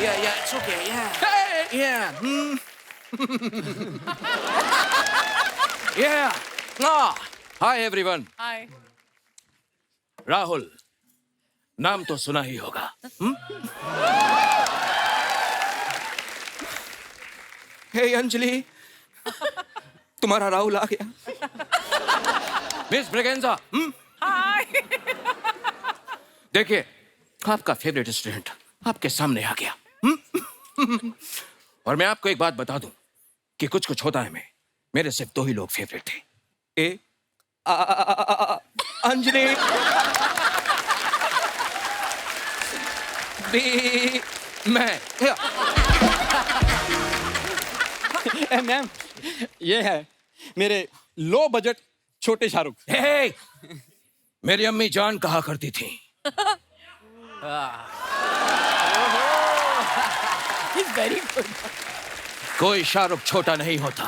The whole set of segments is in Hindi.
yeah, it's okay, yeah. Yeah. Yeah. Hi everyone. हाय राहुल, नाम तो सुना ही होगा. हे अंजलि, तुम्हारा राहुल आ गया. मिस ब्रेगेंजा, हाय देखिए, आपका फेवरेट स्टूडेंट आपके सामने आ गया. और मैं आपको एक बात बता दूं कि कुछ कुछ होता है मेरे सिर्फ 2 ही लोग फेवरेट थे. ए अंजलि, बी मैं. मैम, ये है मेरे लो बजट छोटे शाहरुख. हे, मेरी अम्मी जान कहा करती थी, वेरी गुड कोई शाहरुख छोटा नहीं होता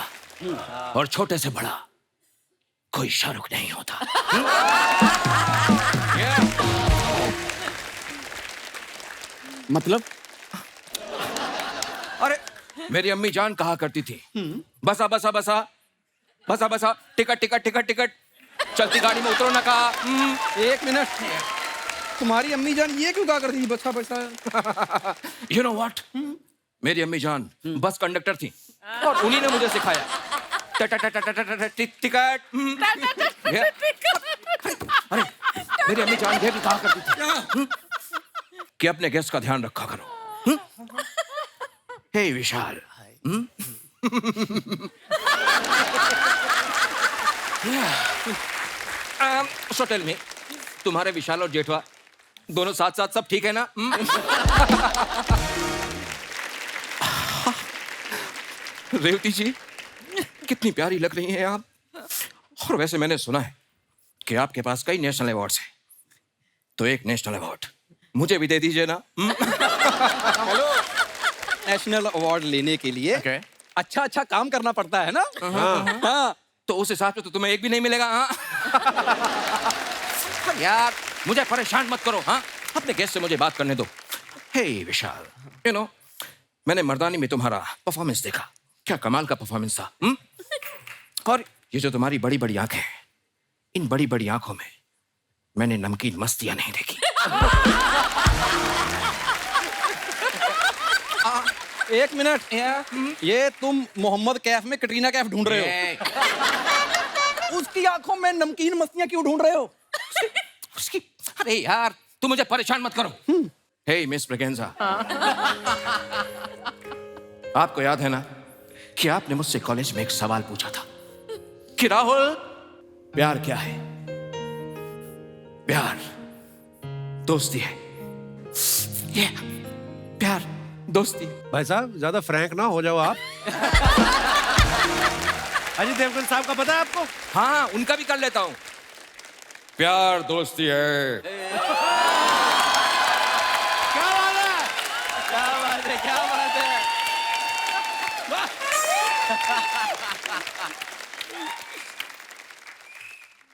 और छोटे से बड़ा कोई शाहरुख नहीं होता. मतलब अरे, मेरी अम्मी जान कहा करती थी, बसा बसा बसा बसा बसा, टिकट टिकट टिकट टिकट, चलती गाड़ी में उतरो ना कहा. 1 मिनट, तुम्हारी अम्मी जान ये क्यों कहा करती थी बसा बसा? यू नो व्हाट, मेरी अम्मी जान बस कंडक्टर थी और उन्हीं ने मुझे सिखाया टिकट. अरे, मेरी अम्मी जान ये भी कहा करती थी कि अपने गेस्ट का ध्यान रखा करो. हे विशाल, सो टेल मी, तुम्हारे विशाल और जेठवा दोनों साथ साथ सब ठीक है ना? रेवती जी, कितनी प्यारी लग रही हैं आप. और वैसे मैंने सुना है कि आपके पास कई नेशनल अवार्ड्स हैं, तो एक नेशनल अवार्ड मुझे भी दे दीजिए ना. हेलो, नेशनल अवार्ड लेने के लिए Okay. अच्छा अच्छा काम करना पड़ता है ना. हाँ. तो उस हिसाब से तो तुम्हें एक भी नहीं मिलेगा. हाँ. यार, मुझे परेशान मत करो. हाँ, अपने गेस्ट से मुझे बात करने दो. हे विशाल, यू नो, मैंने मर्दानी में तुम्हारा परफॉर्मेंस देखा. क्या कमाल का परफॉर्मेंस था. और ये जो तुम्हारी बड़ी बड़ी आंखें हैं, इन बड़ी बड़ी आंखों में मैंने नमकीन मस्तियां नहीं देखी. 1 मिनट, ये तुम मोहम्मद कैफ में कटरीना कैफ ढूंढ रहे हो? उसकी आंखों में नमकीन मस्तियां क्यों ढूंढ रहे हो? उसकी, अरे यार, तुम मुझे परेशान मत करो. हे मिस ब्रेगेंजा, आपको याद है ना कि आपने मुझसे कॉलेज में एक सवाल पूछा था कि राहुल, प्यार क्या है? प्यार दोस्ती है. ये प्यार दोस्ती. भाई साहब, ज्यादा फ्रैंक ना हो जाओ आप. अजय देवगन साहब का पता है आपको? हाँ, उनका भी कर लेता हूं. प्यार दोस्ती है. क्या बात है? क्या बात है, क्या बात है.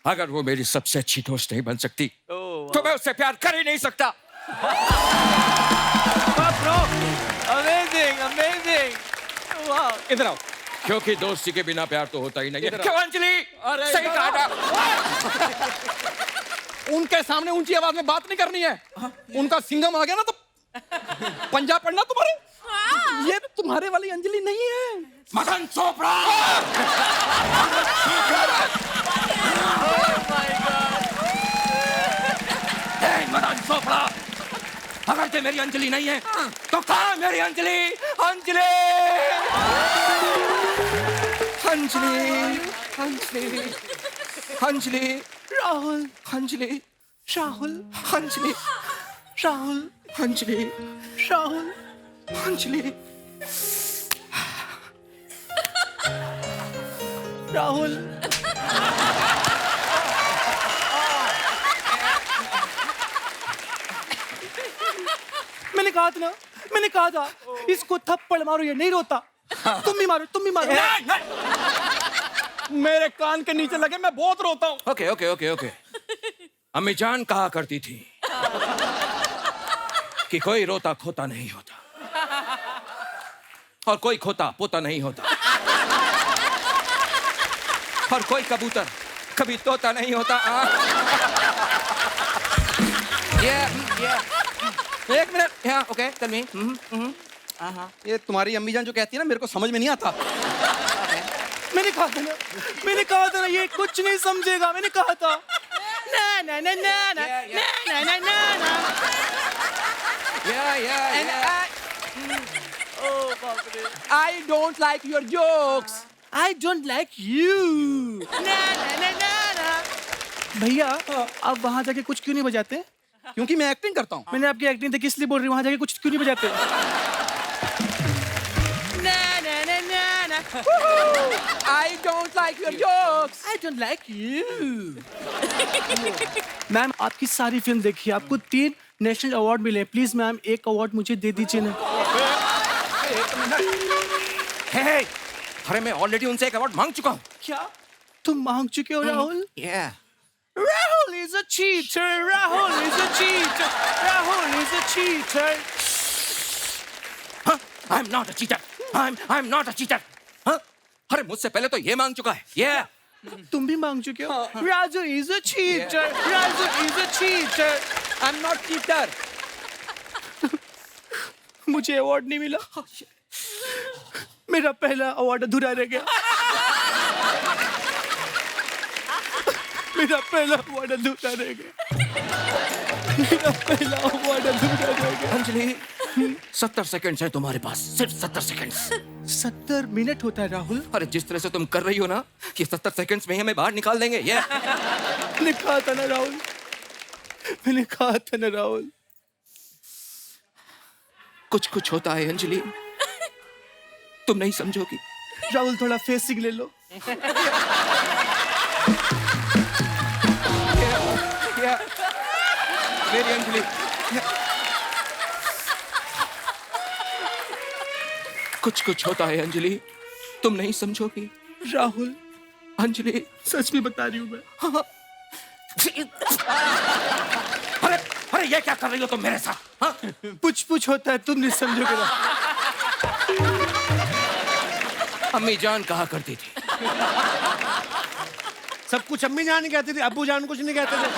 अगर वो मेरी सबसे अच्छी दोस्त नहीं बन सकती तो मैं उससे प्यार कर ही नहीं सकता. Amazing, amazing. वाह, इधर आओ. क्योंकि दोस्ती के बिना प्यार तो होता ही नहीं है. इधर आओ. क्यों अंजलि? अरे सही इधर कहा था. उनके सामने ऊंची आवाज में बात नहीं करनी है. उनका सिंघम आ गया ना तो पंजा पड़ना तुम्हारे. ये तुम्हारे वाली अंजलि नहीं है. मदन चोपड़ा. मदन चोपड़ा, अगर ये मेरी अंजलि नहीं है तो कहाँ मेरी अंजलि? अंजलि, अंजलि, अंजलि, अंजलि, राहुल, अंजलि, राहुल, अंजलि, राहुल, अंजलि, राहुल, अंजलि, राहुल. मैंने कहा था इसको थप्पड़ मारो, ये नहीं रोता. तुम भी मारो, तुम भी मारो. मेरे कान के नीचे लगे, मैं बहुत रोता हूँ. Okay okay okay okay. अम्मी जान कहा करती थी कि कोई रोता खोता नहीं होता. और कोई खोता पोता नहीं होता, और कोई कबूतर कभी तोता नहीं होता। एक मिनट, हाँ ओके, टेल मी। ये तुम्हारी अम्मी जान जो कहती है ना, मेरे को समझ में नहीं आता। मैंने कहा था ना ये कुछ नहीं समझेगा, मैंने कहा था। ना ना ना ना ना ना ना ना ना। I don't like your jokes. I don't like you. ना ना ना ना ना। भैया आप वहाँ जाके कुछ क्यों नहीं बजाते? क्योंकि मैं एक्टिंग करता हूँ। मैंने आपकी एक्टिंग देखी इसलिए बोल रही हूँ, वहाँ जाके कुछ क्यों नहीं बजाते? ना ना ना ना ना। I don't like your jokes. I don't like you. Ma'am आपकी सारी फिल्म देखी, आपको 3 नेशनल अवार्ड मिले, प्लीज मैम एक अवार्ड मुझे दे दीजिए ना। हे, अरे मैं ऑलरेडी उनसे एक अवार्ड मांग चुका हूँ। क्या तुम मांग चुके हो Rahul? Yeah. Rahul is a cheater. Rahul is a cheater. Rahul is a cheater. Huh? I'm not a cheater. I'm not a cheater. Huh? अरे मुझसे पहले तो ये मांग चुका है। Yeah. तुम भी मांग चुके हो? Raju is a cheater. Raju is a cheater. I'm not cheater. मुझे अवार्ड नहीं मिला। मेरा पहला अवार्ड अधूरा रह गया। मेरा पहला अवार्ड अधूरा रह गया। मेरा पहला अवार्ड अधूरा रह गया। अंजलि, 70 सेकंड्स है तुम्हारे पास, सिर्फ 70 सेकंड्स। 70 मिनट होता है राहुल। अरे जिस तरह से तुम कर रही हो ना, ये 70 सेकंड्स में ही हमें बाहर निकाल देंगे। ये मैंने कहा था ना राहुल, मैंने कहा था ना राहुल। कुछ कुछ होता है अंजलि, तुम नहीं समझोगी। राहुल थोड़ा फेसिंग ले लो। मेरी अंजलि, कुछ कुछ होता है अंजलि, तुम नहीं समझोगी। राहुल अंजलि, सच में बता रही हूँ मैं। अरे अरे ये क्या कर रही हो तुम मेरे साथ? हाँ? कुछ होता है, तुम नहीं समझोगे ना। अम्मी जान कहा करती थी। सब कुछ अम्मी जान ही कहती थी, अब्बू जान कुछ नहीं कहते थे।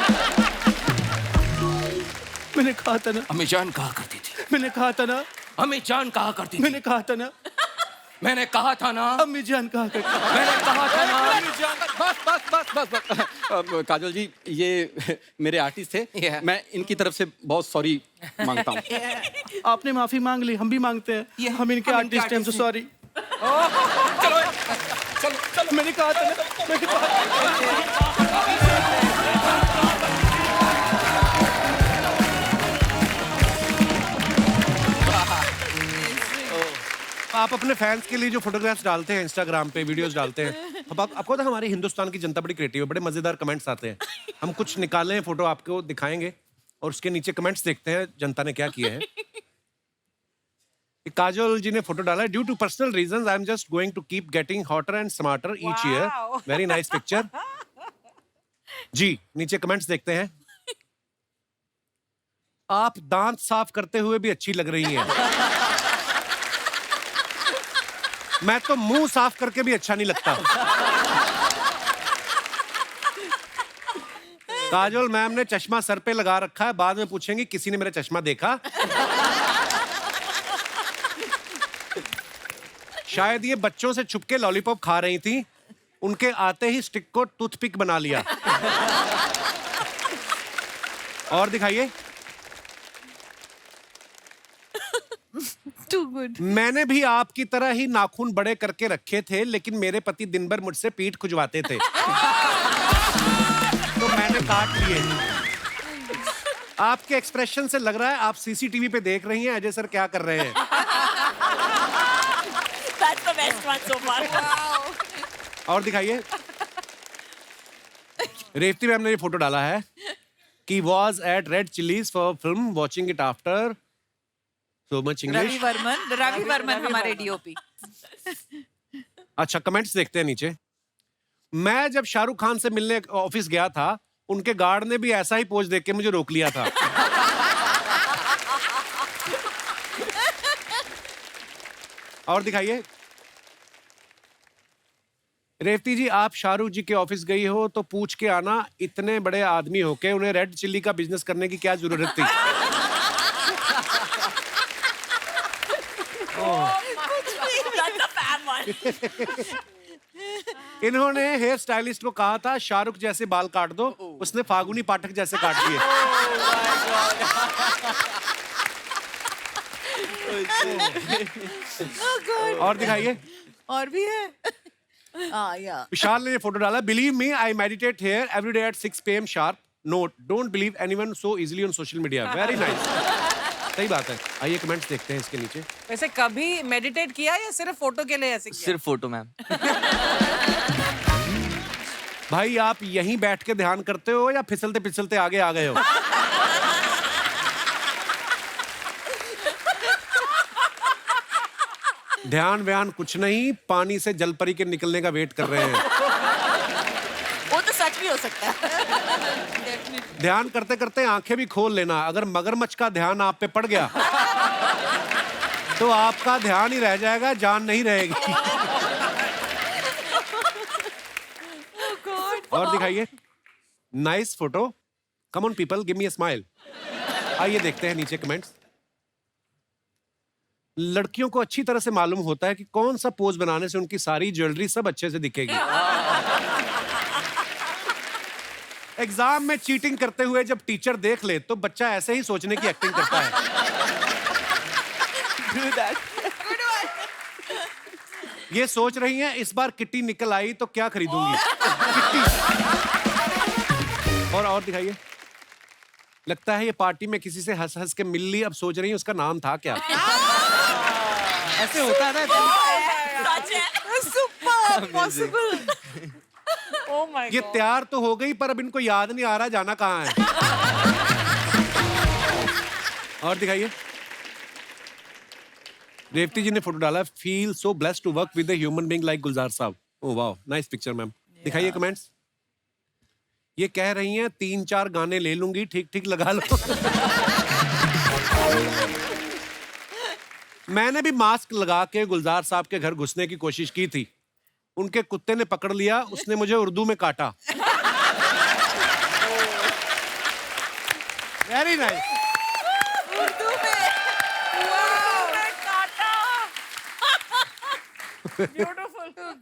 मैंने कहा था ना, अम्मी जान कहा करती थी। मैंने कहा था ना, अम्मी जान कहा करती थी। मैंने कहा था ना, मैंने कहा था ना, अम्मी जान कहा करती। मैंने कहा था ना। बस काजल जी, ये मेरे आर्टिस्ट थे। Yeah. मैं इनकी तरफ से बहुत सॉरी मांगता हूँ। आपने माफी मांग ली, हम भी मांगते हैं। Yeah, हम इनके हम इनके आर्टिस्ट हैं, artist सॉरी। चलो चलो चलो। मैंने कहा था ना, मैंने कहा था। आप अपने फैंस के लिए जो फोटोग्राफ्स डालते हैं इंस्टाग्राम पे, वीडियोस डालते हैं, अब आपको तो हमारी हिंदुस्तान की जनता बड़ी क्रिएटिव है, बड़े मजेदार कमेंट्स आते हैं। हम कुछ निकाले हैं फोटो, आपको दिखाएंगे और उसके नीचे कमेंट्स देखते हैं जनता ने क्या किए हैं। काजोल जी ने फोटो डाला है, due to personal reasons I am just going to keep getting hotter and smarter each year. Very nice picture ji. नीचे कमेंट्स देखते हैं। आप दांत साफ करते हुए भी अच्छी लग रही हैं। मैं तो मुंह साफ करके भी अच्छा नहीं लगता। काजोल मैम ने चश्मा सर पे लगा रखा है, बाद में पूछेंगी किसी ने मेरा चश्मा देखा। शायद ये बच्चों से छुपके लॉलीपॉप खा रही थी, उनके आते ही स्टिक को टूथपिक बना लिया। और दिखाइए। Too good. मैंने भी आपकी तरह ही नाखून बड़े करके रखे थे, लेकिन मेरे पति दिन भर मुझसे पीठ खुजवाते थे तो मैंने काट लिए। आपके एक्सप्रेशन से लग रहा है आप सीसीटीवी पे देख रही हैं अजय सर क्या कर रहे हैं। That's the best one so far. और दिखाइए। रेवती मैम ने ये फोटो डाला है कि was at Red Chillies for film watching it after so much English. Ravi Varman हमारे डीओपी। अच्छा, कमेंट्स देखते हैं नीचे। मैं जब शाहरुख खान से मिलने ऑफिस गया था, उनके गार्ड ने भी ऐसा ही पोज देख के मुझे रोक लिया था। और दिखाइए। रेवती जी, आप शाहरुख जी के ऑफिस गई हो तो पूछ के आना, इतने बड़े आदमी होके उन्हें रेड चिल्ली का बिजनेस करने की क्या जरूरत थी। That's a fab one. इन्होंने हेयर स्टाइलिस्ट को कहा था शाहरुख जैसे बाल काट दो, उसने फागुनी पाठक जैसे काट दिए। और दिखाइए। और भी है। या विशाल ने ये फोटो डाला, believe me I meditate here every day at 6 PM sharp. Note, don't believe anyone so easily on social media. Very nice. सही बात है। आइए कमेंट्स देखते हैं इसके नीचे। वैसे कभी मेडिटेट किया या सिर्फ फोटो के लिए ऐसे किया? सिर्फ फोटो मैम। भाई आप यहीं बैठ के ध्यान करते हो या फिसलते फिसलते आगे आ गए हो? ध्यान व्यान कुछ नहीं, पानी से जलपरी के निकलने का वेट कर रहे हैं। वो तो सच भी हो सकता है। ध्यान करते करते आंखें भी खोल लेना। अगर मगरमच्छ का ध्यान आप पे पड़ गया तो आपका ध्यान ही रह जाएगा, जान नहीं रहेगी। और दिखाइए। Nice photo. Come on people, give me a smile. आइए देखते हैं नीचे कमेंट्स। लड़कियों को अच्छी तरह से मालूम होता है कि कौन सा पोज बनाने से उनकी सारी ज्वेलरी सब अच्छे से दिखेगी। एग्जाम में चीटिंग करते हुए जब टीचर देख ले तो बच्चा ऐसे ही सोचने की एक्टिंग करता है। ये सोच रही हैं इस बार किट्टी निकल आई तो क्या खरीदूंगी। किट्टी। और दिखाइए। लगता है ये पार्टी में किसी से हंस हंस के मिल ली, अब सोच रही है उसका नाम था क्या। ऐसे होता है ना। सच है। Super possible. Oh my ये God. तैयार तो हो गई पर अब इनको याद नहीं आ रहा जाना कहाँ है। और दिखाइए। रेवती जी ने फोटो डाला, feel so blessed to work with a human being like Gulzar Sahab. Oh wow, nice picture ma'am. दिखाइए कमेंट्स। ये कह रही हैं 3-4 गाने ले लूंगी, ठीक ठीक लगा लो। मैंने भी मास्क लगा के गुलजार साहब के घर घुसने की कोशिश की थी। उनके कुत्ते ने पकड़ लिया, उसने मुझे उर्दू में काटा। Very nice.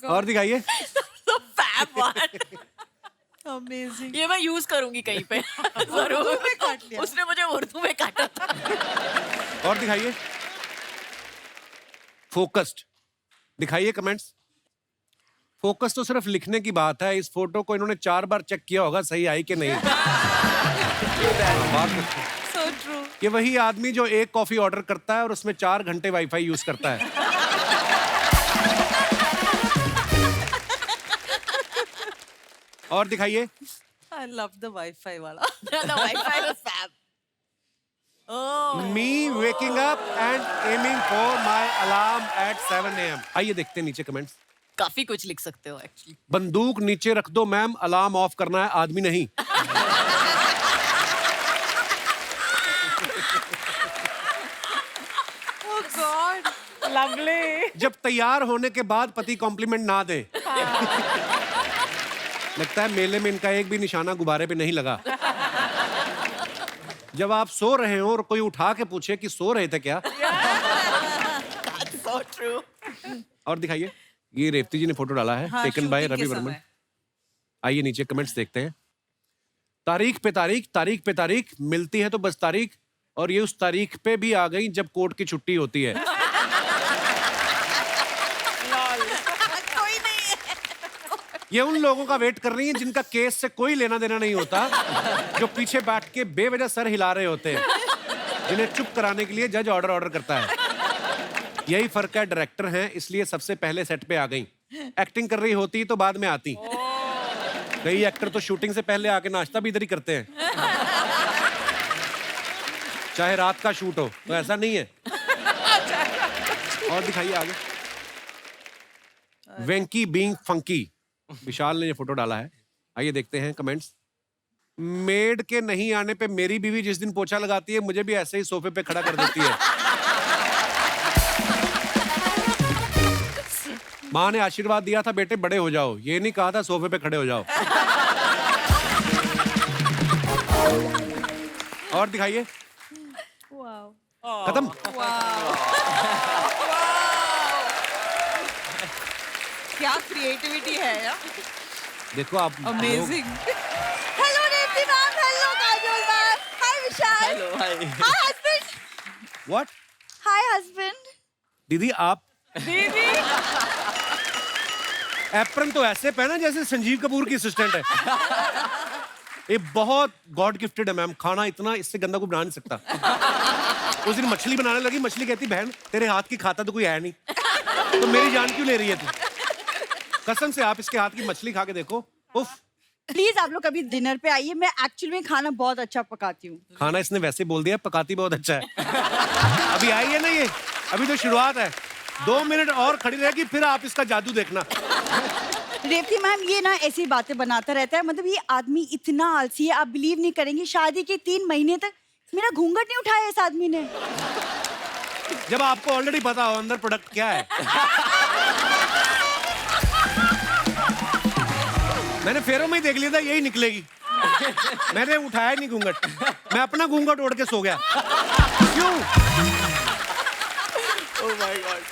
और दिखाइए। So fab one. Amazing. ये मैं यूज करूंगी कहीं पे। जरूर। उसने मुझे उर्दू में काटा था। और दिखाइए। फोकस्ड। दिखाइए कमेंट्स। फोकस तो सिर्फ लिखने की बात है, इस फोटो को इन्होंने 4 बार चेक किया होगा सही आई कि नहीं। So true. ये वही आदमी जो 1 कॉफी ऑर्डर करता है और उसमें 4 घंटे वाईफाई यूज करता है। और दिखाइए। I love the Wi-Fi वाला. The Wi-Fi was fab. Oh. Me waking up and aiming for my alarm eight 7 AM। आइए देखते हैं नीचे कमेंट्स। काफी कुछ लिख सकते हो एक्चुअली। बंदूक नीचे रख दो मैम, अलार्म ऑफ करना है, आदमी नहीं। Oh God. Lovely. जब तैयार होने के बाद पति कॉम्प्लीमेंट ना दे। लगता है मेले में इनका एक भी निशाना गुब्बारे पे नहीं लगा। जब आप सो रहे हो और कोई उठा के पूछे कि सो रहे थे क्या। That's so true. और दिखाइए। ये रेवती जी ने फोटो डाला है, हाँ, टेकन बाय shooting के रवि वर्मन। समय. आइए नीचे कमेंट्स देखते हैं। तारीख पे तारीख, तारीख पे तारीख, मिलती है तो बस तारीख, और ये उस तारीख पे भी आ गई जब कोर्ट की छुट्टी होती है। कोई नहीं है। ये उन लोगों का वेट कर रही हैं जिनका केस से कोई लेना देना नहीं होता, जो पीछे बैठ के बेवजह सर हिला रहे होते हैं, जिन्हें चुप कराने के लिए जज ऑर्डर करता है। यही फर्क है, डायरेक्टर हैं इसलिए सबसे पहले सेट पे आ गई। एक्टिंग कर रही होती तो बाद में आती। कई एक्टर तो शूटिंग से पहले आके नाश्ता भी इधर ही करते हैं, चाहे रात का शूट हो, तो ऐसा नहीं है। और दिखाइए आगे। वेंकी बीइंग फंकी, विशाल ने ये फोटो डाला है। आइए देखते हैं कमेंट्स। मेड के नहीं आने पे मेरी बीवी जिस दिन पोछा लगाती है, मुझे भी ऐसे ही सोफे पे खड़ा कर देती है। माँ ने आशीर्वाद दिया था बेटे बड़े हो जाओ, ये नहीं कहा था सोफे पे खड़े हो जाओ। और दिखाइए। खत्म। क्या क्रिएटिविटी है यार। देखो आप amazing. Hello Revathi ma'am, hello Kajol ma'am, hi Vishal, hello hi hi husband, what? Hi husband. दीदी आप दीदी एप्रन तो ऐसे पहना जैसे संजीव कपूर की असिस्टेंट है। ये बहुत गॉड गिफ्टेड है मैम, खाना इतना इससे गंदा कोई बना नहीं सकता। उस दिन मछली बनाने लगी, मछली कहती बहन तेरे हाथ की खाता तो कोई है नहीं, तो मेरी जान क्यों ले रही है तू? कसम से आप इसके हाथ की मछली खा के देखो, उफ। प्लीज आप लोग कभी डिनर पे आइए, मैं एक्चुअली में खाना बहुत अच्छा पकाती हूँ। खाना इसने वैसे बोल दिया, पकाती बहुत अच्छा है। अभी आई है ना ये, अभी तो शुरुआत है। 2 मिनट और खड़ी रहेगी फिर आप इसका जादू देखना। रेवती मैम ये ना ऐसी बातें बनाता रहता है, मतलब ये आदमी इतना आलसी है, आप बिलीव नहीं करेंगे, शादी के 3 महीने तक मेरा घूंघट नहीं उठाया इस आदमी ने। जब आपको ऑलरेडी पता हो अंदर प्रोडक्ट क्या है। मैंने फेरों में ही देख लिया था यही निकलेगी। मैंने उठाया नहीं घूंघट, मैं अपना घूंघट ओढ़ के सो गया। क्यों? Oh my God.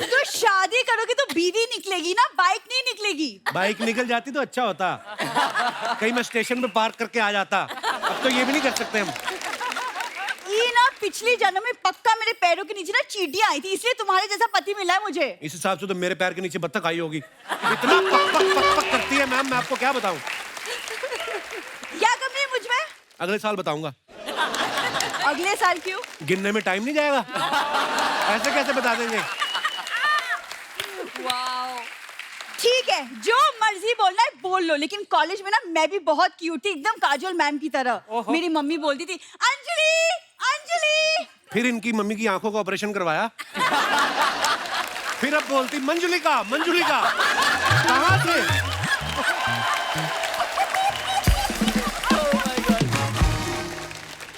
तो शादी करोगे तो बीवी निकलेगी ना, बाइक नहीं निकलेगी। बाइक निकल जाती तो अच्छा होता, कहीं मैं स्टेशन पे पार्क करके आ जाता। अब तो ये भी नहीं कर सकते हम। ये ना पिछली जन्म में पक्का मेरे पैरों के नीचे ना चींटियां आई थी, इसलिए तुम्हारे जैसा पति मिला है मुझे। इस हिसाब से तो मेरे पैर के नीचे बत्तख आई होगी। इतना पक पक पक पक करती है मैम, मैं आपको क्या बताऊं। क्या कमी है मुझ में? अगले साल बताऊंगा। अगले साल क्यों? गिनने में टाइम नहीं जाएगा, ऐसे कैसे बता देंगे। ठीक है, जो मर्जी बोलना है बोल लो, लेकिन कॉलेज में ना मैं भी बहुत क्यूट थी, एकदम काजोल मैम की तरह। मेरी मम्मी बोलती थी अंजलि अंजलि। फिर इनकी मम्मी की आंखों का ऑपरेशन करवाया। फिर अब बोलती मंजुलिका मंजुलिका। कहाँ से?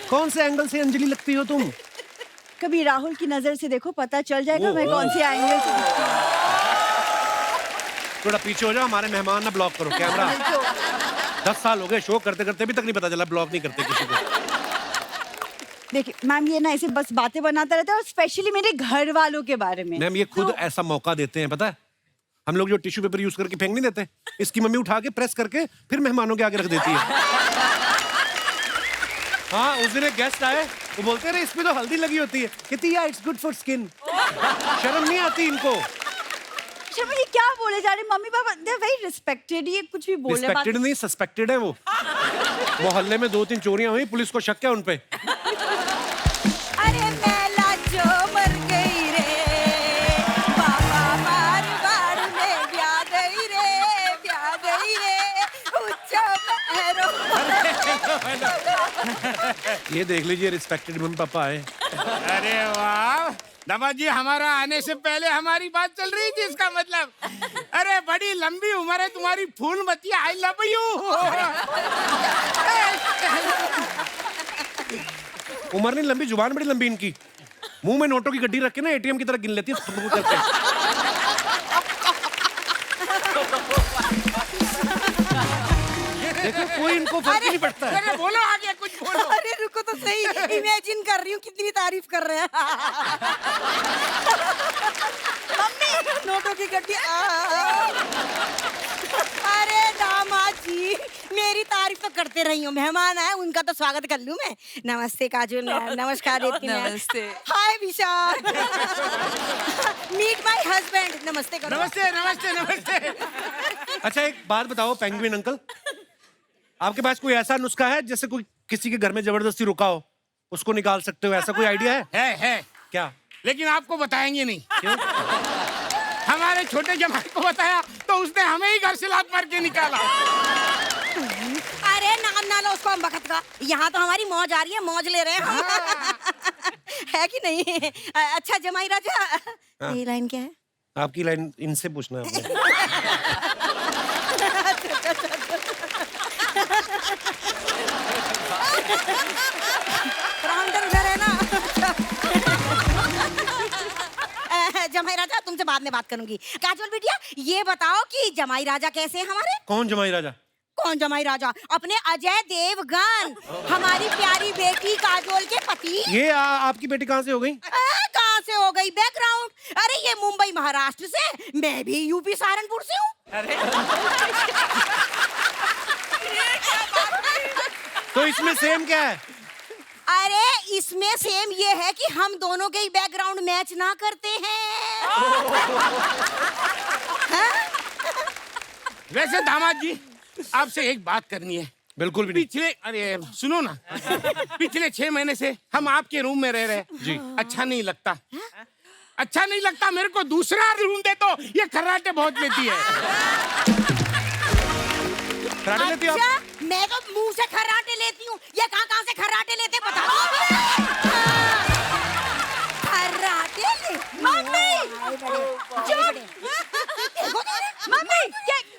कौन से एंगल से अंजलि लगती हो तुम? कभी राहुल की नजर से देखो, पता चल जाएगा मैं कौन से एंगल से दिखती हूँ। थोड़ा पीछे हो जाओ, हमारे मेहमान ना ब्लॉक करो कैमरा। 10 साल हो गए शो करते करते, भी तक नहीं पता चला ब्लॉक नहीं करते किसी को। देखिए मैम ये ना ऐसे बस बातें बनाता रहता है, और स्पेशली मेरे घर वालों के बारे में। मैम ये खुद ऐसा मौका देते हैं, पता है हम लोग जो टिश्यू पेपर यूज करके फेंक नहीं देते, इसकी मम्मी उठा के प्रेस करके फिर मेहमानों के आगे रख देती है। हाँ उस दिन एक गेस्ट आए, वो बोलते रहे इसमें तो हल्दी लगी होती है, कहती है इट्स गुड फॉर स्किन। शर्म नहीं आती इनको। शर्मा जी क्या बोले जा रहे, mummy papa they very respected, ये कुछ भी बोल रहे हैं। रिस्पेक्टेड नहीं सस्पेक्टेड है वो। मोहल्ले में 2-3 चोरियां हुई, पुलिस को शक है उन पे। अरे मैला जो मर गई रे बाबा, बार बार में ब्याह गई रे उच्चा पैरों। ये देख लीजिए रिस्पेक्टेड मम्मी पापा आए। अरे वाह दमा जी, हमारा आने से पहले हमारी बात चल रही थी, इसका मतलब। अरे बड़ी लंबी उम्र है तुम्हारी फूलमती, आई लव यू। उम्र नहीं लंबी, जुबान बड़ी लंबी इनकी। मुंह में नोटों की गड्डी रख के ना एटीएम की तरह गिन लेती है। देखो कोई इनको फर्क ही नहीं पड़ता है। अरे बोलो आगे कुछ बोलो। अरे रुको तो सही, इमेजिन कर रही हूँ कितनी तारीफ कर रहे हैं। मम्मी नोटों की गड्डी। अरे दामाद जी मेरी तारीफ तो करते रही हूँ, मेहमान आए उनका तो स्वागत कर लूँ मैं। नमस्ते काजोल मैम, नमस्कार रेवती मैम। नमस्ते। Hi Vishal. Meet my husband. नमस्ते करो। नमस्ते नमस्ते नमस्ते। अच्छा एक बात बताओ पेंगुइन अंकल, आपके पास कोई ऐसा नुस्खा है जैसे कोई किसी के घर में जबरदस्ती रुका हो उसको निकाल सकते हो, ऐसा कोई आइडिया है? है क्या? लेकिन आपको बताएंगे नहीं। क्यों? हमारे छोटे जमाई को बताया तो उसने हमें ही घर से लात मार के निकाला। अरे नाम ना लो उसको हम बखत का, यहाँ तो हमारी मौज आ रही है, मौज ले रहे हैं हम। है कि नहीं? अच्छा जमाई राजा, ये लाइन क्या है? आपकी लाइन इनसे पूछना है आपने। राउंडर उधर है ना। जमाई राजा बाद में बात करूंगी। काजोल बिटिया ये बताओ कि जमाई राजा कैसे हैं हमारे? कौन जमाई राजा? कौन जमाई राजा? अपने अजय देवगन, हमारी प्यारी बेटी काजोल के पति। ये आपकी बेटी कहाँ से हो गई? कहाँ से हो गई? बैकग्राउंड, अरे ये मुंबई महाराष्ट्र से, मैं भी यूपी सहारनपुर से हूँ। तो इसमें सेम क्या है? अरे इसमें सेम ये है कि हम दोनों के ही बैकग्राउंड मैच ना करते हैं। वैसे दामाद जी आपसे एक बात करनी है। बिल्कुल भी नहीं। पिछले अरे सुनो ना, पिछले 6 महीने से हम आपके रूम में रह रहे हैं जी। अच्छा नहीं लगता, अच्छा नहीं लगता। मेरे को दूसरा रूम दे तो ये खर्राटे बहुत लेती है। खर्राटे लेती हो आप? अच्छा, मैं तो मुंह से खर्राटे लेती हूँ, ये कहाँ से खर्राटे लेते बताओ। खर्राटे ले मम्मी! मम्मी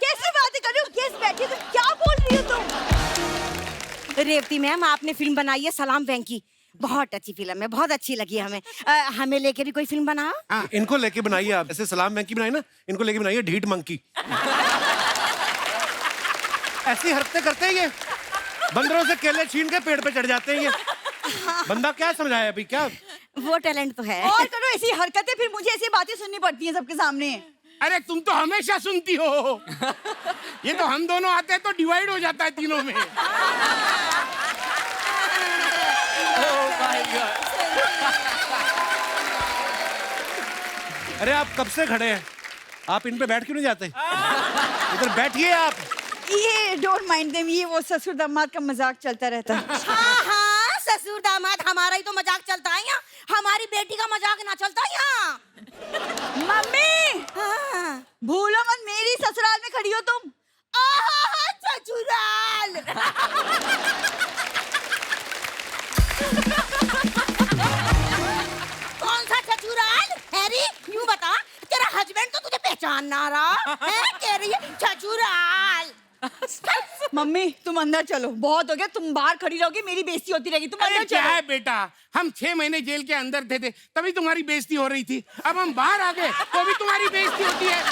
कैसे बातें कर रही हो? गेस्ट बैठी, तुम क्या बोल रही हो तुम? रेवती मैम आपने फिल्म बनाई है सलाम वेंकी, बहुत अच्छी फिल्म है, बहुत अच्छी लगी हमें। हमें लेके भी कोई फिल्म बनाओ। इनको लेके बनाइए आप। ऐसे सलाम मंकी बनाई ना, इनको लेके बनाइए ढीठ मंकी। ऐसी हरकतें करते हैं ये, बंदरों से केले छीन के पेड़ पे चढ़ जाते हैं ये। बंदा क्या समझाया अभी? क्या वो टैलेंट तो है। और करो ऐसी हरकतें, फिर मुझे ऐसी बातें सुननी पड़ती हैं सबके सामने। अरे तुम तो हमेशा सुनती हो। ये तो हम दोनों आते हैं तो डिवाइड हो जाता है तीनों में। अरे आप कब से खड़े हैं? आप इन पे बैठ क्यों नहीं जाते? इधर बैठिए आप। ये डोंट माइंड देम, ये वो ससुर दामाद का मजाक चलता रहता है। हाँ, ससुर दामाद हमारा ही तो मजाक चलता है यहाँ, हमारी बेटी का मजाक ना चलता यहाँ। मम्मी हाँ। भूलो मत, मेरी ससुराल में खड़ी हो तुम। ससुराल। कौन सा ससुराल? हैरी यूं बता, तेरा हस्बैंड तो तुझे पहचान ना रहा है, कह रही है ससुराल। मम्मी तुम अंदर चलो, बहुत हो गया, तुम बाहर खड़ी रहोगी, मेरी बेइज्जती होती रहेगी। तुम अरे अंदर क्या चलो। है बेटा, हम 6 महीने जेल के अंदर थे तभी तुम्हारी बेइज्जती हो रही थी। अब हम बाहर आ गए तो भी तुम्हारी बेइज्जती होती है।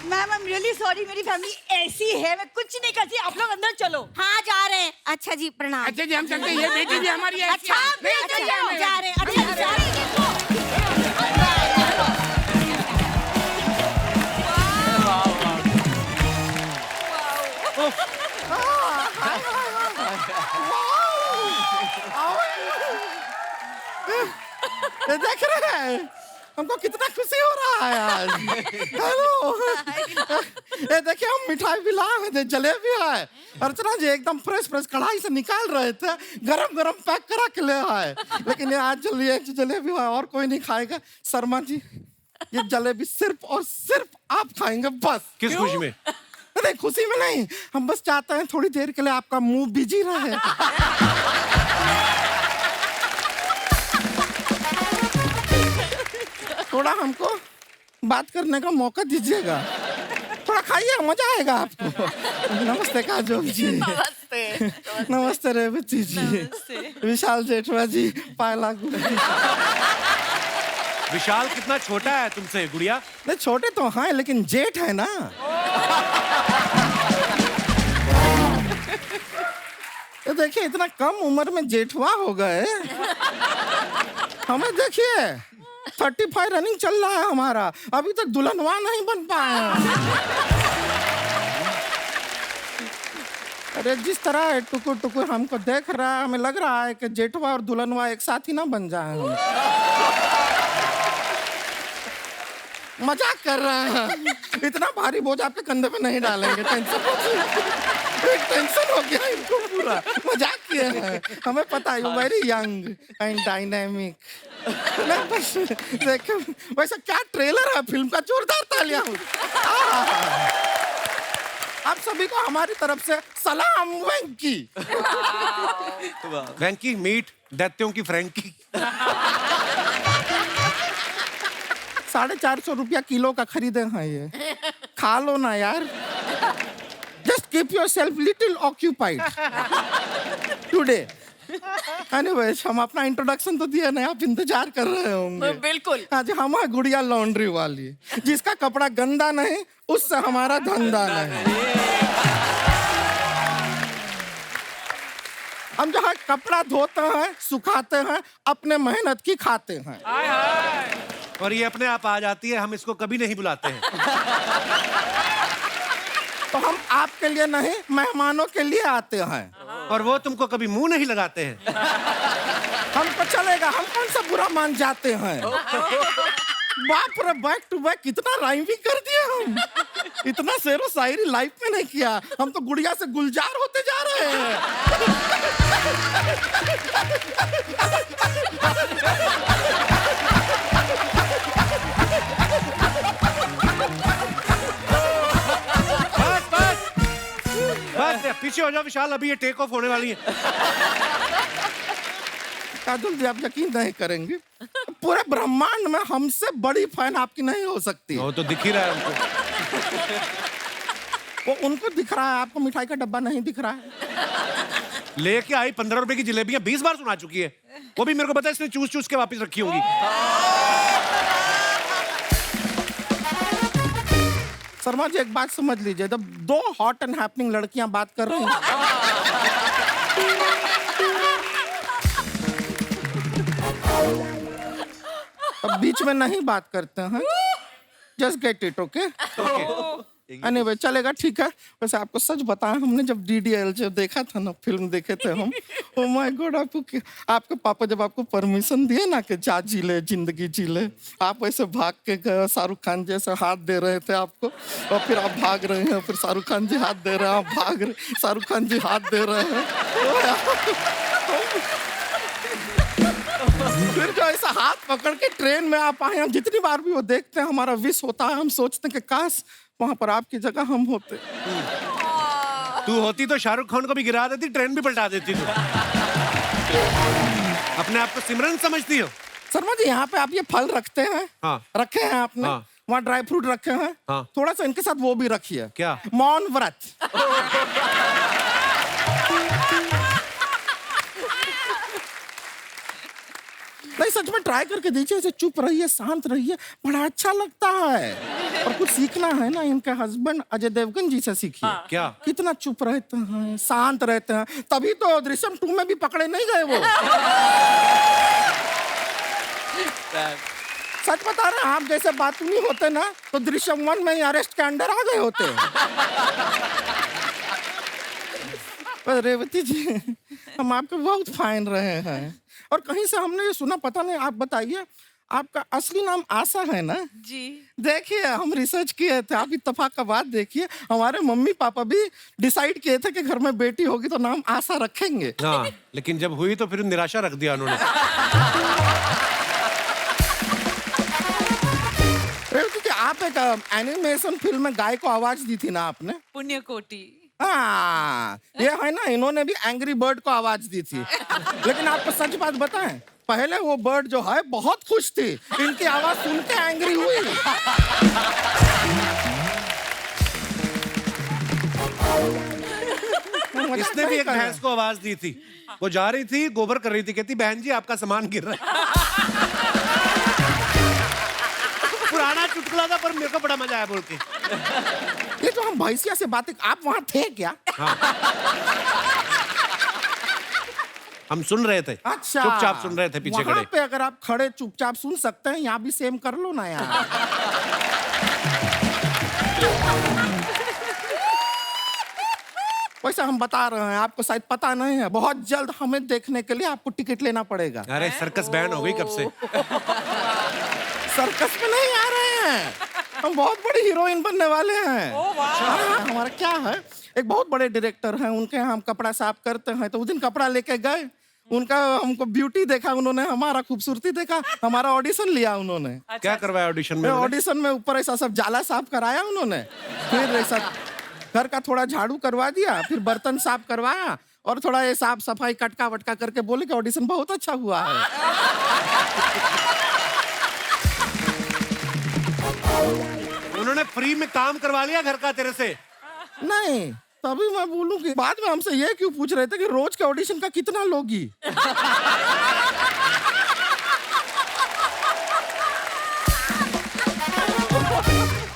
Ma'am I am really sorry, मेरी फैमिली ऐसी है, मैं कुछ नहीं करती। आप लोग अंदर चलो। हाँ जा रहे हैं। अच्छा जी प्रणाम। अच्छा जी हम चलते हैं, ये बेटी भी हमारी ऐसी अच्छा है। नहीं, अच्छा, अच्छा, हमें- जा रहे हैं। अच्छा जी, जा रहे हैं। देख रहे हैं हमको कितना खुशी हो रहा है आज। हेलो, ये देखिए हम मिठाई भी लाए हैं, जलेबी है। अर्चना जी एकदम फ्रेश फ्रेश कढ़ाई से निकाल रहे थे, गरम गरम पैक करा के ले आए। लेकिन ये आज जलेबी है और कोई नहीं खाएगा। शर्मा जी ये जलेबी सिर्फ और सिर्फ आप खाएंगे बस। किस खुशी में? नहीं खुशी में नहीं, हम बस चाहते हैं थोड़ी देर के लिए आपका मुंह बिजी रहे। थोड़ा हमको बात करने का मौका दीजिएगा, थोड़ा खाइए, मजा आएगा आपको। नमस्ते काजोल जी। नमस्ते। नमस्ते रेवती जी। विशाल जेठवा जी, पायला गुड़िया। विशाल कितना छोटा है तुमसे गुड़िया? नहीं छोटे तो हैं लेकिन जेठ है ना। तो देखिए इतना कम उम्र में जेठवा हो गए। हमें देखिए 35 रनिंग चल रहा है हमारा, अभी तक दुल्हनवा नहीं बन पाए। अरे जिस तरह टुकुर टुकुर हमको देख रहा है, हमें लग रहा है कि जेठवा और दुल्हनवा एक साथ ही ना बन जाए। मजाक कर रहे हैं, इतना भारी बोझ आपके कंधे पे नहीं डालेंगे। टेंशन हो गया इनको पूरा, मजाक किए हैं। हमें पता है you very young and dynamic. बस देखो वैसे क्या ट्रेलर है फिल्म का, जोरदार तालियां। आप सभी को हमारी तरफ से सलाम वेंकी। वेंकी मीट दैत्यों की फ्रैंकी। 450 रुपया किलो का खरीदे हैं ये, खा लो ना यार। Just keep yourself little occupied today. Anyways हम अपना इंट्रोडक्शन तो दिए नहीं, आप इंतजार कर रहे होंगे। बिल्कुल। हाँ जी, हम हैं गुड़िया लॉन्ड्री वाली, जिसका कपड़ा गंदा नहीं उससे हमारा धंधा नहीं। हम जो है कपड़ा धोते हैं, सुखाते हैं, अपने मेहनत की खाते हैं। और ये अपने आप आ जाती है, हम इसको कभी नहीं बुलाते हैं। तो हम आपके लिए नहीं, मेहमानों के लिए आते हैं। और वो तुमको कभी मुंह नहीं लगाते हैं। हमको चलेगा, हम कौन सा बुरा मान जाते हैं। बाप रे, बैक टू बैक कितना राइमिंग कर दिया हम। इतना शेरो शायरी लाइफ में नहीं किया। हम तो गुड़िया से गुलजार होते जा रहे हैं। बस पीछे हो जाओ विशाल, अभी ये टेक ऑफ होने वाली है। काजल जी, आप यकीन नहीं करेंगे, पूरे ब्रह्मांड में हमसे बड़ी फैन आपकी नहीं हो सकती। वो तो दिख ही रहा है हमको। वो उनको दिख रहा है, आपको मिठाई का डब्बा नहीं दिख रहा है। लेके आई 15 रुपए की जलेबियां 20 बार सुना चुकी है। वो भी मेरे को पता है, इसने चूस चूस के वापस रखी होंगी। शर्मा जी, एक बात समझ लीजिए, जब दो हॉट एंड हैपनिंग लड़कियां बात कर रही हैं, अब बीच में नहीं बात करते हैं। Just get it, okay? Anyway, चलेगा, ठीक है। वैसे आपको सच बताएं, हमने जब DDL जो देखा था ना, फिल्म देखे थे हम, ओ माय गॉड, आपके पापा जब आपको परमिशन दिए ना कि जा जी ले, जिंदगी जी ले, आप ऐसे भाग के गए, शाहरुख खान जैसे हाथ दे रहे थे आपको, और फिर आप भाग रहे हैं, फिर शाहरुख खान जी हाथ दे रहे हैं, आप भाग रहे, शाहरुख खान जी हाथ दे रहे हैं। फिर जो ऐसा हाथ पकड़ के ट्रेन में आप आए, हम जितनी बार भी वो देखते हैं, हमारा विश होता है, हम सोचते हैं कि काश वहां पर आपकी जगह हम होते। तू होती तो शाहरुख खान को भी गिरा देती, ट्रेन भी पलटा देती तू। अपने आप को सिमरन समझती हो? शर्मा जी, यहाँ पे आप ये फल रखते हैं, हाँ। रखे हैं आपने, हाँ। वहाँ ड्राई फ्रूट रखे हैं, हाँ। थोड़ा सा इनके साथ वो भी रखिए। क्या? मौन व्रत। नहीं, सच में ट्राई करके देखिए, ऐसे चुप रहिए, शांत रहिए, बड़ा अच्छा लगता है। और कुछ सीखना है ना, इनके हस्बैंड अजय देवगन जी से सीखिए। क्या? कितना चुप रहते हैं, शांत रहते हैं, तभी तो दृश्यम 2 में भी पकड़े नहीं गए वो। सच बता रहे हैं, आप जैसे बातूनी होते ना, तो दृश्यम 1 में ही अरेस्ट के अंडर आ गए होते। पर रेवती जी, हम आपको बहुत फाइन रहे हैं, और कहीं से हमने ये सुना, पता नहीं, आप बताइए, आपका असली नाम आशा है ना? जी। देखिए, हम रिसर्च किए थे, आप इत्तेफाक का बात देखिए, हमारे मम्मी पापा भी डिसाइड किए थे कि घर में बेटी होगी तो नाम आशा रखेंगे। हाँ, लेकिन जब हुई तो फिर निराशा रख दिया उन्होंने। रेवती जी, आप एक एनिमेशन फिल्म में गाय को आवाज दी थी ना आपने? पुण्यकोटि। हाँ, ये है ना, इन्होंने भी एंग्री बर्ड को आवाज दी थी। लेकिन आपको सच बात बताएं, पहले वो बर्ड जो है बहुत खुश थी, इनकी आवाज सुन के एंग्री हुई। इसने भी एक भैंस को आवाज दी थी। वो जा रही थी, गोबर कर रही थी, कहती बहन जी आपका सामान गिर रहा है। पुराना चुटकुला था, पर मेरे को बड़ा मजा आया बोल के। ये तो हम भैंसिया से बातें, आप वहां थे क्या? हाँ। हम सुन रहे थे, अच्छा, चुपचाप सुन रहे थे पीछे वहां खड़े। पे अगर आप खड़े चुपचाप सुन सकते हैं, यहाँ भी सेम कर लो ना यार। वैसे हम बता रहे हैं, आपको शायद पता नहीं है, बहुत जल्द हमें देखने के लिए आपको टिकट लेना पड़ेगा। अरे सर्कस बैन हो गई कब से? सर्कस में नहीं आ रहे हैं, हम बहुत बड़ी हीरोइन बनने वाले हैं। हाँ, हमारा क्या है, एक बहुत बड़े डायरेक्टर हैं, उनके यहाँ हम कपड़ा साफ करते हैं, तो उस दिन कपड़ा लेके गए, उनका हमको ब्यूटी देखा उन्होंने, हमारा खूबसूरती देखा, हमारा ऑडिशन लिया उन्होंने। क्या करवाया ऑडिशन में? ऑडिशन में ऊपर ऐसा सब जाला साफ कराया उन्होंने, फिर ऐसा घर का थोड़ा झाड़ू करवा दिया, फिर बर्तन साफ करवाया, और थोड़ा ये साफ सफाई कटका वटका करके बोले कि ऑडिशन बहुत अच्छा हुआ है। उन्होंने फ्री में काम करवा लिया घर का तेरे से? नहीं, तभी मैं बोलूं कि बाद में हमसे ये क्यों पूछ रहे थे कि रोज के ऑडिशन का कितना लोगी?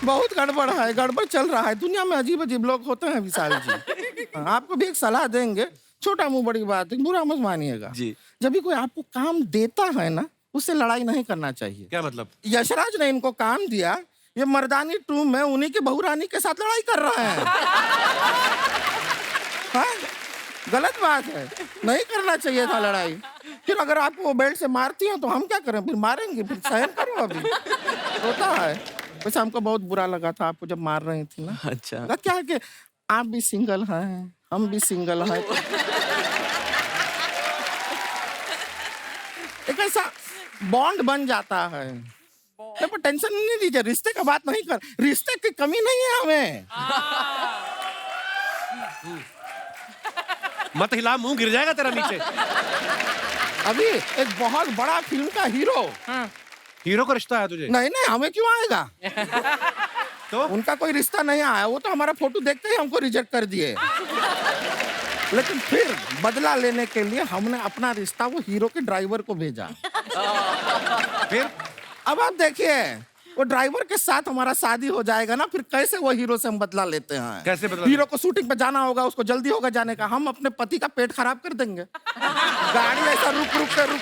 बहुत गड़बड़ है, गड़बड़ चल रहा है दुनिया में। अजीब अजीब लोग होते हैं विशाल जी। आपको भी एक सलाह देंगे, छोटा मुंह बड़ी बात है, बुरा मत मानिएगा जी। जब भी कोई आपको काम देता है ना, उससे लड़ाई नहीं करना चाहिए। क्या मतलब? यशराज ने इनको काम दिया, ये मर्दानी 2 में उन्हीं की बहू रानी के साथ लड़ाई कर रहे हैं। हाँ? गलत बात है, नहीं करना चाहिए था लड़ाई। फिर अगर आपको वो बेल्ट से मारती हैं तो हम क्या करें? फिर मारेंगे, फिर सहन करो। अभी होता है। वैसे हमको बहुत बुरा लगा था आपको जब मार रही थी ना। अच्छा। लगा क्या है कि आप भी सिंगल हैं, हम भी सिंगल हैं। एक ऐसा बॉन्ड बन जाता है। पर टेंशन नहीं लीजिए, रिश्ते का बात नहीं कर, रिश्ते की कमी नहीं है हमें। मत हिला, मुंह गिर जाएगा तेरा नीचे। अभी एक बहुत बड़ा फिल्म का हीरो। हीरो का रिश्ता है तुझे? नहीं नहीं, हमें क्यों आएगा? तो उनका कोई रिश्ता नहीं आया, वो तो हमारा फोटो देखते ही हमको रिजेक्ट कर दिए। लेकिन फिर बदला लेने के लिए हमने अपना रिश्ता वो हीरो के ड्राइवर को भेजा। फिर अब आप देखिए, वो ड्राइवर के साथ हमारा शादी हो जाएगा ना, फिर कैसे वो हीरो से हम बदला लेते हैं? कैसे बदला? हीरो को शूटिंग पे जाना होगा, उसको जल्दी होगा जाने का, हम अपने पति का पेट खराब कर देंगे। गाड़ी ऐसा रुक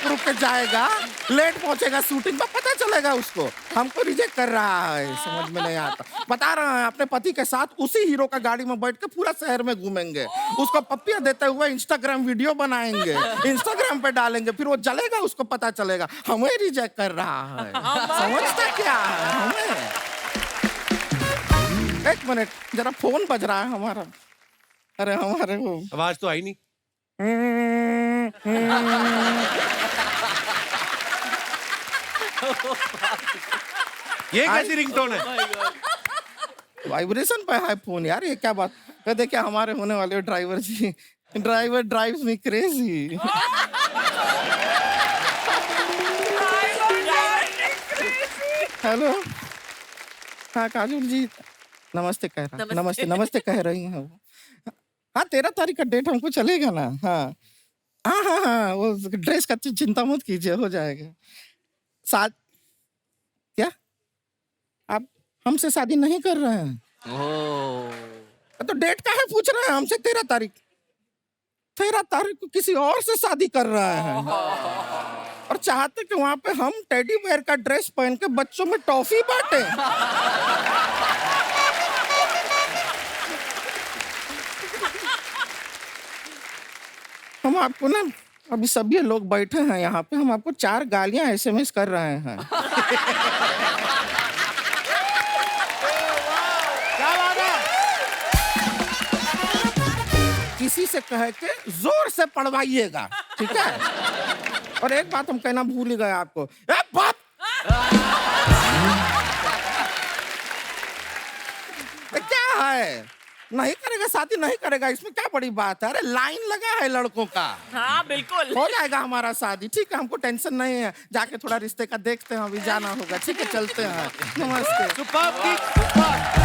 रुक के जाएगा, लेट पहुंचेगा शूटिंग पे, पता चलेगा उसको। हमको रिजेक्ट कर रहा है, समझ में नहीं आता। बता रहे हैं अपने पति के साथ उसी हीरो का गाड़ी में बैठ के पूरा शहर में घूमेंगे, उसको पप्पियां देते हुए इंस्टाग्राम वीडियो बनाएंगे, इंस्टाग्राम पे डालेंगे, फिर वो जलेगा, उसको पता चलेगा। हमें रिजेक्ट कर रहा है, समझता क्या है हमें? एक मिनट, जरा फोन बज रहा है हमारा। अरे हमारे वो आवाज तो आई नहीं। ये कैसी रिंगटोन है? वाइब्रेशन पे है फोन यार, ये क्या बात? कहते क्या हमारे होने वाले driver ji, driver drives me crazy. Hello, हाँ काजल जी, नमस्ते कह रहा, नमस्ते नमस्ते कह रही हैं वो। हाँ 13 तारीख का डेट हमको चलेगा ना? हाँ हाँ हाँ हाँ, वो ड्रेस का चिंता मत कीजिए, हो जाएगा। साथ क्या आप हमसे शादी नहीं कर रहे हैं? तो डेट का है पूछ रहे हैं हमसे? 13 तारीख, 13 तारीख को किसी और से शादी कर रहे हैं और चाहते कि वहां पे हम टेडी बेयर का ड्रेस पहन के बच्चों में टॉफी बांटे। हम आपको ना, अभी सभी लोग बैठे हैं यहाँ पे, हम आपको 4 गालियां SMS कर रहे हैं। क्या बात है? किसी से कह के जोर से पढ़वाइएगा, ठीक है? और एक बात हम कहना भूल ही गए आपको, ए बाप! क्या है? नहीं करेगा शादी, नहीं करेगा, इसमें क्या बड़ी बात है? अरे लाइन लगा है लड़कों का। हाँ बिल्कुल, हो जाएगा हमारा शादी, ठीक है? हमको टेंशन नहीं है, जाके थोड़ा रिश्ते का देखते हैं, अभी जाना होगा, ठीक है? चलते हैं, नमस्ते। सुपर्ब की सुपर्ब।